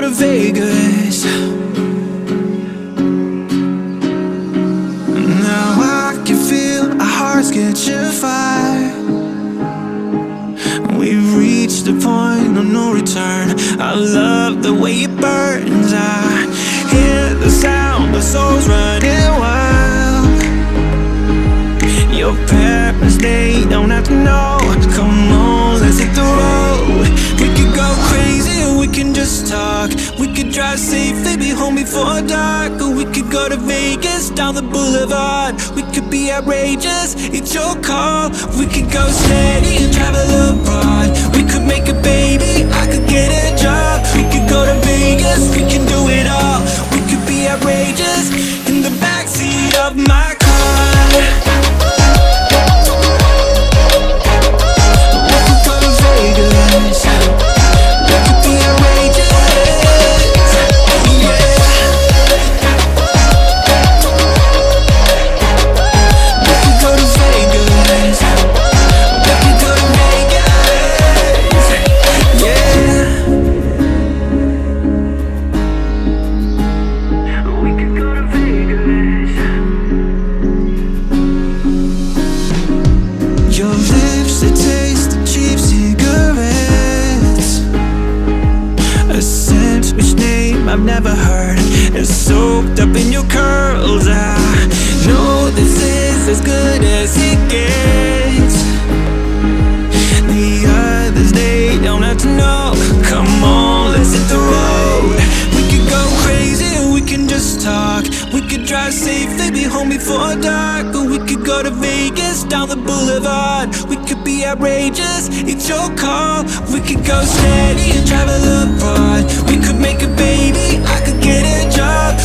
go to Vegas. Now I can feel our hearts catching fire. We've reached the point of no return. I love the way it burns. I hear the sound of souls running wild. Your parents, they don't have to know. Come on, let's hit the road. We could go crazy or we can just talk. We could drive safely, be home before dark. Or we could go to Vegas, down the boulevard. We could be outrageous, it's your call. We could go steady and travel abroad. We could make a baby, I could get a job. We could go to Vegas, we can do it all. We could be outrageous, in the backseat of my car. I've never heard. It's soaked up in your curls. I know this is as good as it gets. The others, they don't have to know. Come on, let's hit the road. We could go crazy or we can just talk. We could drive safely, be home before dark. Or we could go to Vegas, down the boulevard. We could be outrageous, it's your call. We could go steady and travel abroad. We could make a baby, I could get a job.